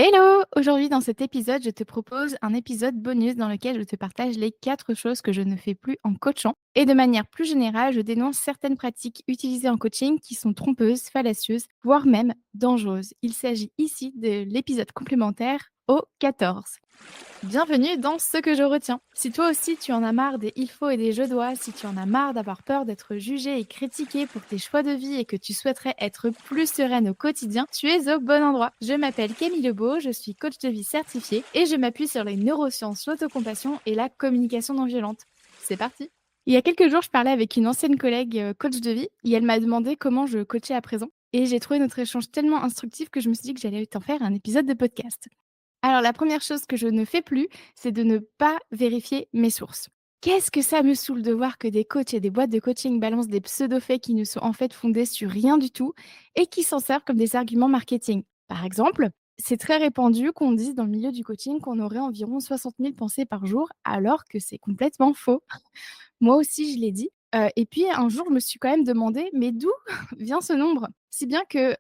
Hello! Aujourd'hui, dans cet épisode, je te propose un épisode bonus dans lequel je te partage les 4 choses que je ne fais plus en coachant. Et de manière plus générale, je dénonce certaines pratiques utilisées en coaching qui sont trompeuses, fallacieuses, voire même dangereuses. Il s'agit ici de l'épisode complémentaire au 14. Bienvenue dans Ce que je retiens. Si toi aussi tu en as marre des il faut et des je dois, si tu en as marre d'avoir peur d'être jugé et critiqué pour tes choix de vie et que tu souhaiterais être plus sereine au quotidien, tu es au bon endroit. Je m'appelle Camille Lebeau, je suis coach de vie certifiée et je m'appuie sur les neurosciences, l'autocompassion et la communication non violente. C'est parti! Il y a quelques jours, je parlais avec une ancienne collègue coach de vie et elle m'a demandé comment je coachais à présent. Et j'ai trouvé notre échange tellement instructif que je me suis dit que j'allais t'en faire un épisode de podcast. Alors la première chose que je ne fais plus, c'est de ne pas vérifier mes sources. Qu'est-ce que ça me saoule de voir que des coachs et des boîtes de coaching balancent des pseudo-faits qui ne sont en fait fondés sur rien du tout et qui s'en servent comme des arguments marketing. Par exemple, c'est très répandu qu'on dise dans le milieu du coaching qu'on aurait environ 60 000 pensées par jour, alors que c'est complètement faux. Moi aussi, je l'ai dit. Et puis un jour, je me suis quand même demandé: «Mais d'où vient ce nombre?» Si bien que,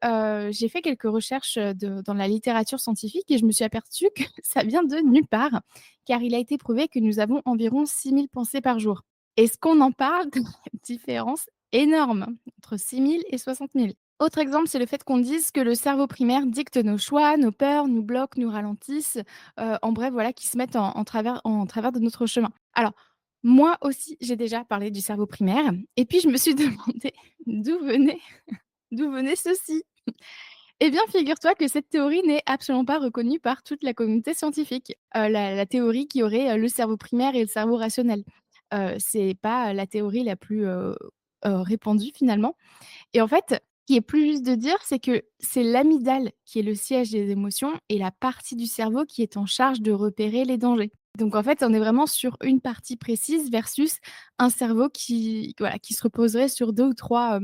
j'ai fait quelques recherches, dans la littérature scientifique et je me suis aperçue que ça vient de nulle part, car il a été prouvé que nous avons environ 6 000 pensées par jour. Est-ce qu'on en parle de la différence énorme entre 6 000 et 60 000? Autre exemple, c'est le fait qu'on dise que le cerveau primaire dicte nos choix, nos peurs, nous bloque, nous ralentisse, en bref, voilà, qui se mettent en travers de notre chemin. Alors, moi aussi, j'ai déjà parlé du cerveau primaire et puis je me suis demandé d'où venait d'où venait ceci. Eh bien, figure-toi que cette théorie n'est absolument pas reconnue par toute la communauté scientifique. La théorie qui aurait, le cerveau primaire et le cerveau rationnel. C'est pas la théorie la plus, répandue finalement et en fait, ce qui est plus juste de dire, c'est que c'est l'amygdale qui est le siège des émotions et la partie du cerveau qui est en charge de repérer les dangers. Donc en fait, on est vraiment sur une partie précise versus un cerveau qui voilà, qui se reposerait sur 2 ou 3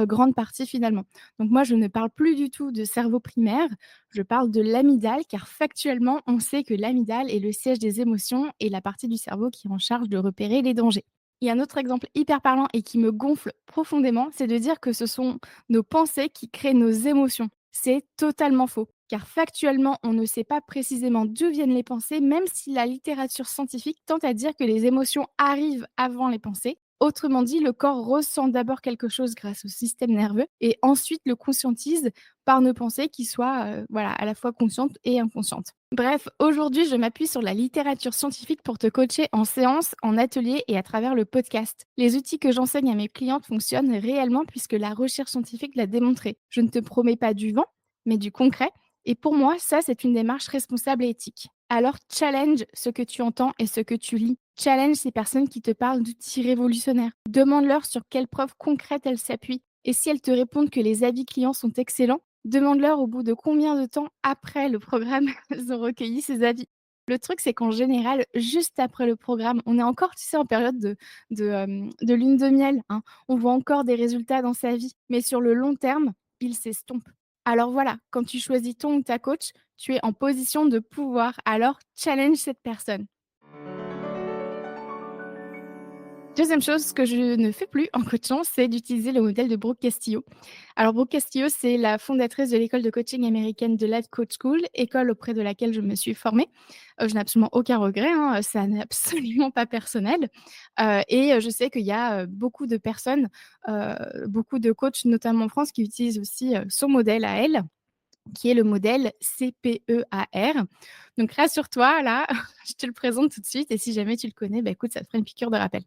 grandes parties finalement. Donc moi, je ne parle plus du tout de cerveau primaire, je parle de l'amygdale car factuellement, on sait que l'amygdale est le siège des émotions et la partie du cerveau qui est en charge de repérer les dangers. Il y a un autre exemple hyper parlant et qui me gonfle profondément, c'est de dire que ce sont nos pensées qui créent nos émotions. C'est totalement faux, car factuellement, on ne sait pas précisément d'où viennent les pensées, même si la littérature scientifique tente à dire que les émotions arrivent avant les pensées. Autrement dit, le corps ressent d'abord quelque chose grâce au système nerveux et ensuite le conscientise par nos pensées qui soient voilà, à la fois conscientes et inconscientes. Bref, aujourd'hui, je m'appuie sur la littérature scientifique pour te coacher en séance, en atelier et à travers le podcast. Les outils que j'enseigne à mes clientes fonctionnent réellement puisque la recherche scientifique l'a démontré. Je ne te promets pas du vent, mais du concret. Et pour moi, ça, c'est une démarche responsable et éthique. Alors, challenge ce que tu entends et ce que tu lis. Challenge ces personnes qui te parlent d'outils révolutionnaires. Demande-leur sur quelles preuves concrètes elles s'appuient. Et si elles te répondent que les avis clients sont excellents, demande-leur au bout de combien de temps après le programme elles ont recueilli ces avis. Le truc, c'est qu'en général, juste après le programme, on est encore, tu sais, en période de lune de miel, hein. On voit encore des résultats dans sa vie, mais sur le long terme, ils s'estompent. Alors voilà, quand tu choisis ton ou ta coach, tu es en position de pouvoir. Alors challenge cette personne. Deuxième chose que je ne fais plus en coachant, c'est d'utiliser le modèle de Brooke Castillo. Alors Brooke Castillo, c'est la fondatrice de l'école de coaching américaine de Life Coach School, école auprès de laquelle je me suis formée. Je n'ai absolument aucun regret, hein, ça n'est absolument pas personnel. Je sais qu'il y a, beaucoup de personnes, beaucoup de coachs, notamment en France, qui utilisent aussi, son modèle à elle, qui est le modèle CPEAR. Donc rassure-toi, là, je te le présente tout de suite et si jamais tu le connais, bah, écoute, ça te fera une piqûre de rappel.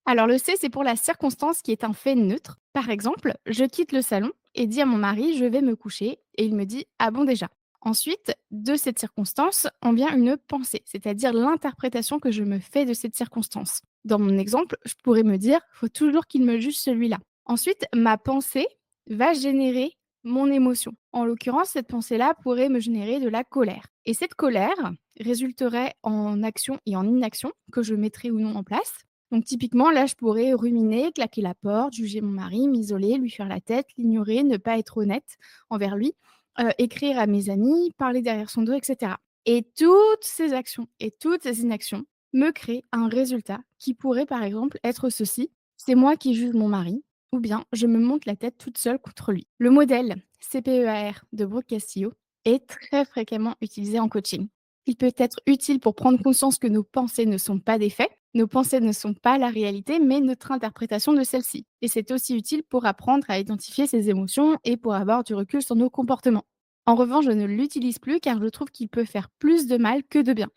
Alors le C, c'est pour la circonstance qui est un fait neutre. Par exemple, je quitte le salon et dis à mon mari: «Je vais me coucher» et il me dit: «Ah bon déjà?» Ensuite, de cette circonstance, en vient une pensée, c'est-à-dire l'interprétation que je me fais de cette circonstance. Dans mon exemple, je pourrais me dire: «Faut toujours qu'il me juge celui-là». Ensuite, ma pensée va générer mon émotion. En l'occurrence, cette pensée-là pourrait me générer de la colère et cette colère résulterait en action et en inaction que je mettrai ou non en place. Donc typiquement, là, je pourrais ruminer, claquer la porte, juger mon mari, m'isoler, lui faire la tête, l'ignorer, ne pas être honnête envers lui, écrire à mes amis, parler derrière son dos et cetera. Et toutes ces actions et toutes ces inactions me créent un résultat qui pourrait, par exemple, être ceci: c'est moi qui juge mon mari ou bien je me monte la tête toute seule contre lui. Le modèle CPEAR de Brooke Castillo, est très fréquemment utilisé en coaching. Il peut être utile pour prendre conscience que nos pensées ne sont pas des faits, nos pensées ne sont pas la réalité, mais notre interprétation de celles-ci. Et c'est aussi utile pour apprendre à identifier ses émotions et pour avoir du recul sur nos comportements. En revanche, je ne l'utilise plus car je trouve qu'il peut faire plus de mal que de bien.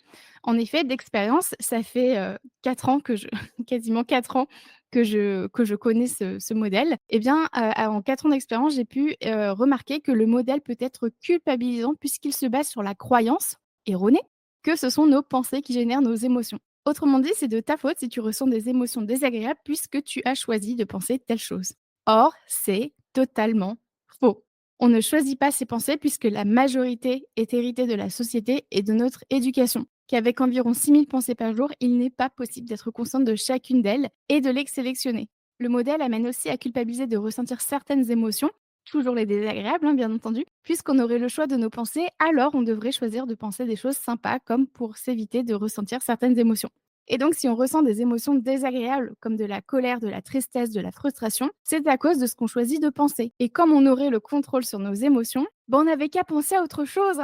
En effet, d'expérience, ça fait 4 ans que je, quasiment 4 ans que je connais ce modèle. Eh bien, en 4 ans d'expérience, j'ai pu remarquer que le modèle peut être culpabilisant puisqu'il se base sur la croyance erronée que ce sont nos pensées qui génèrent nos émotions. Autrement dit, c'est de ta faute si tu ressens des émotions désagréables puisque tu as choisi de penser telle chose. Or, c'est totalement faux. On ne choisit pas ses pensées puisque la majorité est héritée de la société et de notre éducation. Qu'avec environ 6000 pensées par jour, il n'est pas possible d'être consciente de chacune d'elles et de les sélectionner. Le modèle amène aussi à culpabiliser de ressentir certaines émotions, toujours les désagréables, bien entendu. Puisqu'on aurait le choix de nos pensées, alors on devrait choisir de penser des choses sympas, comme pour s'éviter de ressentir certaines émotions. Et donc, si on ressent des émotions désagréables, comme de la colère, de la tristesse, de la frustration, c'est à cause de ce qu'on choisit de penser. Et comme on aurait le contrôle sur nos émotions, on n'avait qu'à penser à autre chose.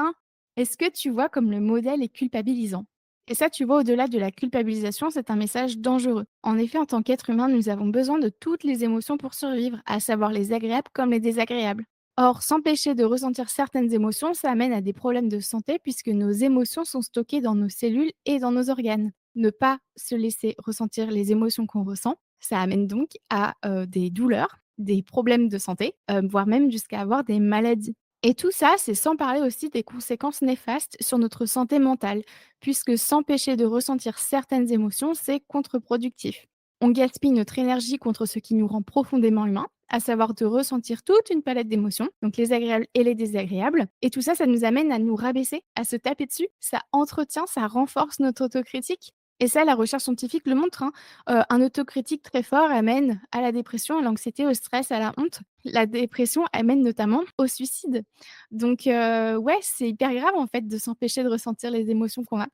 Est-ce que tu vois comme le modèle est culpabilisant? Et ça, tu vois, au-delà de la culpabilisation, c'est un message dangereux. En effet, en tant qu'être humain, nous avons besoin de toutes les émotions pour survivre, à savoir les agréables comme les désagréables. Or, s'empêcher de ressentir certaines émotions, ça amène à des problèmes de santé puisque nos émotions sont stockées dans nos cellules et dans nos organes. Ne pas se laisser ressentir les émotions qu'on ressent, ça amène donc à des douleurs, des problèmes de santé, voire même jusqu'à avoir des maladies. Et tout ça, c'est sans parler aussi des conséquences néfastes sur notre santé mentale, puisque s'empêcher de ressentir certaines émotions, c'est contre-productif. On gaspille notre énergie contre ce qui nous rend profondément humains, à savoir de ressentir toute une palette d'émotions, donc les agréables et les désagréables. Et tout ça, ça nous amène à nous rabaisser, à se taper dessus. Ça entretient, ça renforce notre autocritique. Et ça, la recherche scientifique le montre. Un autocritique très fort amène à la dépression, à l'anxiété, au stress, à la honte. La dépression amène notamment au suicide. Donc, ouais, c'est hyper grave en fait de s'empêcher de ressentir les émotions qu'on a.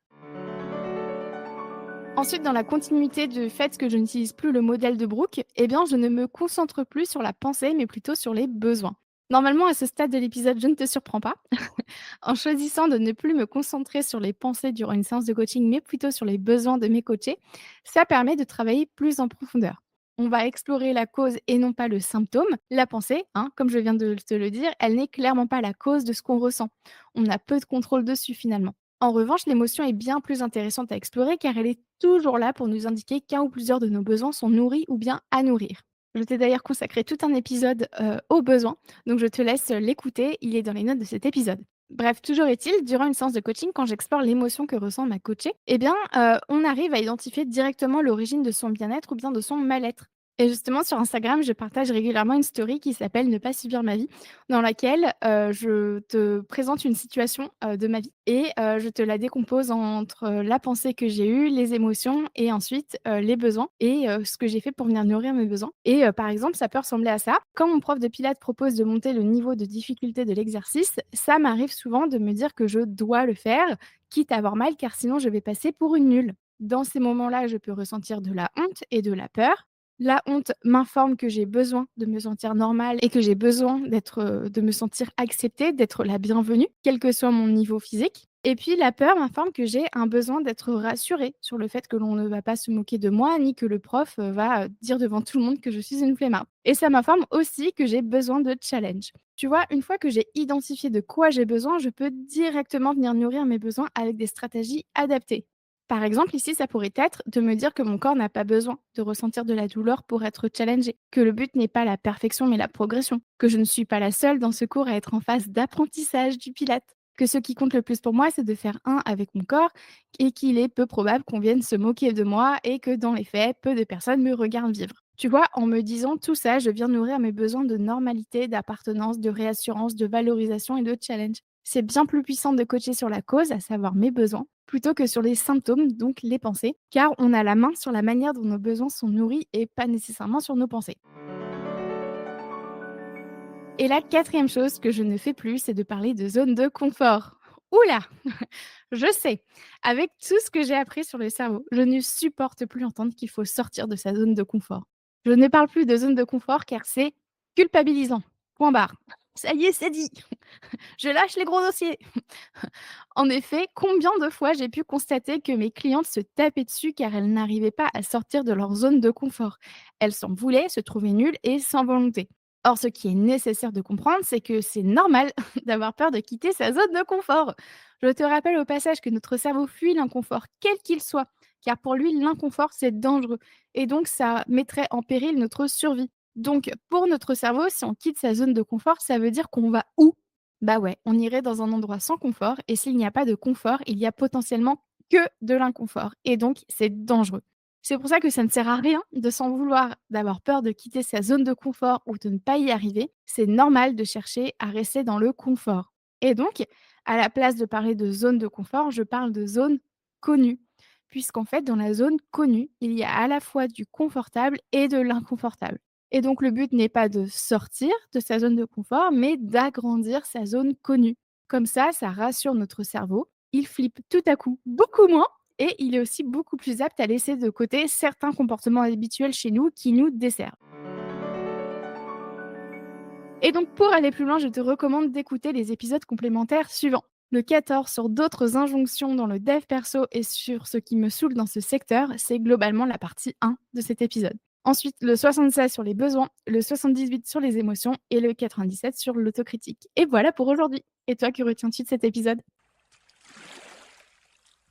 Ensuite, dans la continuité du fait que je n'utilise plus le modèle de Brooke, eh bien, je ne me concentre plus sur la pensée, mais plutôt sur les besoins. Normalement, à ce stade de l'épisode, je ne te surprends pas. En choisissant de ne plus me concentrer sur les pensées durant une séance de coaching, mais plutôt sur les besoins de mes coachés, ça permet de travailler plus en profondeur. On va explorer la cause et non pas le symptôme. La pensée, comme je viens de te le dire, elle n'est clairement pas la cause de ce qu'on ressent. On a peu de contrôle dessus finalement. En revanche, l'émotion est bien plus intéressante à explorer car elle est toujours là pour nous indiquer qu'un ou plusieurs de nos besoins sont nourris ou bien à nourrir. Je t'ai d'ailleurs consacré tout un épisode aux besoins, donc je te laisse l'écouter, il est dans les notes de cet épisode. Bref, toujours est-il, durant une séance de coaching, quand j'explore l'émotion que ressent ma coachée, eh bien, on arrive à identifier directement l'origine de son bien-être ou bien de son mal-être. Et justement, sur Instagram, je partage régulièrement une story qui s'appelle «Ne pas subir ma vie», dans laquelle, je te présente une situation, de ma vie et je te la décompose entre la pensée que j'ai eue, les émotions et ensuite, les besoins et ce que j'ai fait pour venir nourrir mes besoins et par exemple, ça peut ressembler à ça. Quand mon prof de pilates propose de monter le niveau de difficulté de l'exercice, ça m'arrive souvent de me dire que je dois le faire, quitte à avoir mal car sinon je vais passer pour une nulle. Dans ces moments-là, je peux ressentir de la honte et de la peur. La honte m'informe que j'ai besoin de me sentir normale et que j'ai besoin de me sentir acceptée, d'être la bienvenue, quel que soit mon niveau physique. Et puis la peur m'informe que j'ai un besoin d'être rassurée sur le fait que l'on ne va pas se moquer de moi, ni que le prof va dire devant tout le monde que je suis une flemmarde. Et ça m'informe aussi que j'ai besoin de challenge. Tu vois, une fois que j'ai identifié de quoi j'ai besoin, je peux directement venir nourrir mes besoins avec des stratégies adaptées. Par exemple, ici, ça pourrait être de me dire que mon corps n'a pas besoin de ressentir de la douleur pour être challengé, que le but n'est pas la perfection mais la progression, que je ne suis pas la seule dans ce cours à être en phase d'apprentissage du pilate, que ce qui compte le plus pour moi, c'est de faire un avec mon corps et qu'il est peu probable qu'on vienne se moquer de moi et que dans les faits, peu de personnes me regardent vivre. Tu vois, en me disant tout ça, je viens nourrir mes besoins de normalité, d'appartenance, de réassurance, de valorisation et de challenge. C'est bien plus puissant de coacher sur la cause, à savoir mes besoins, plutôt que sur les symptômes, donc les pensées, car on a la main sur la manière dont nos besoins sont nourris et pas nécessairement sur nos pensées. Et la quatrième chose que je ne fais plus, c'est de parler de zone de confort. Oula, je sais, avec tout ce que j'ai appris sur le cerveau, je ne supporte plus entendre qu'il faut sortir de sa zone de confort. Je ne parle plus de zone de confort car c'est culpabilisant. Point barre. Ça y est, c'est dit, je lâche les gros dossiers. En effet, combien de fois j'ai pu constater que mes clientes se tapaient dessus car elles n'arrivaient pas à sortir de leur zone de confort. Elles s'en voulaient, se trouvaient nulles et sans volonté. Or, ce qui est nécessaire de comprendre, c'est que c'est normal d'avoir peur de quitter sa zone de confort. Je te rappelle au passage que notre cerveau fuit l'inconfort, quel qu'il soit, car pour lui, l'inconfort, c'est dangereux. Et donc, ça mettrait en péril notre survie. Donc, pour notre cerveau, si on quitte sa zone de confort, ça veut dire qu'on va où? Bah ouais, on irait dans un endroit sans confort et s'il n'y a pas de confort, il y a potentiellement que de l'inconfort et donc c'est dangereux. C'est pour ça que ça ne sert à rien de s'en vouloir, d'avoir peur de quitter sa zone de confort ou de ne pas y arriver. C'est normal de chercher à rester dans le confort. Et donc, à la place de parler de zone de confort, je parle de zone connue. Puisqu'en fait, dans la zone connue, il y a à la fois du confortable et de l'inconfortable. Et donc le but n'est pas de sortir de sa zone de confort, mais d'agrandir sa zone connue. Comme ça rassure notre cerveau, il flippe tout à coup beaucoup moins et il est aussi beaucoup plus apte à laisser de côté certains comportements habituels chez nous qui nous desservent. Et donc pour aller plus loin, je te recommande d'écouter les épisodes complémentaires suivants. Le 14 sur d'autres injonctions dans le dev perso et sur ce qui me saoule dans ce secteur, c'est globalement la partie 1 de cet épisode. Ensuite, le 76 sur les besoins, le 78 sur les émotions et le 97 sur l'autocritique. Et voilà pour aujourd'hui. Et toi, que retiens-tu de cet épisode?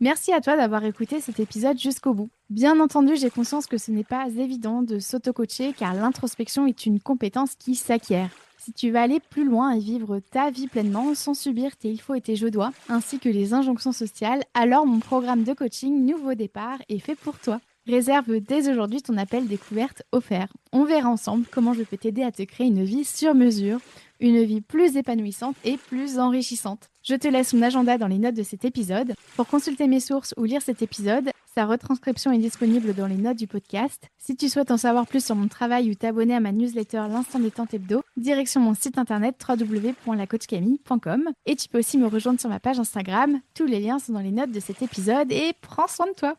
Merci à toi d'avoir écouté cet épisode jusqu'au bout. Bien entendu, j'ai conscience que ce n'est pas évident de s'auto-coacher car l'introspection est une compétence qui s'acquiert. Si tu veux aller plus loin et vivre ta vie pleinement sans subir tes il faut et tes je dois, ainsi que les injonctions sociales, alors mon programme de coaching Nouveau Départ est fait pour toi. Réserve dès aujourd'hui ton appel découverte offert. On verra ensemble comment je peux t'aider à te créer une vie sur mesure, une vie plus épanouissante et plus enrichissante. Je te laisse mon agenda dans les notes de cet épisode. Pour consulter mes sources ou lire cet épisode, sa retranscription est disponible dans les notes du podcast. Si tu souhaites en savoir plus sur mon travail ou t'abonner à ma newsletter L'Instant Détente Hebdo, direction mon site internet www.lacoachcamille.com. Et tu peux aussi me rejoindre sur ma page Instagram. Tous les liens sont dans les notes de cet épisode et prends soin de toi.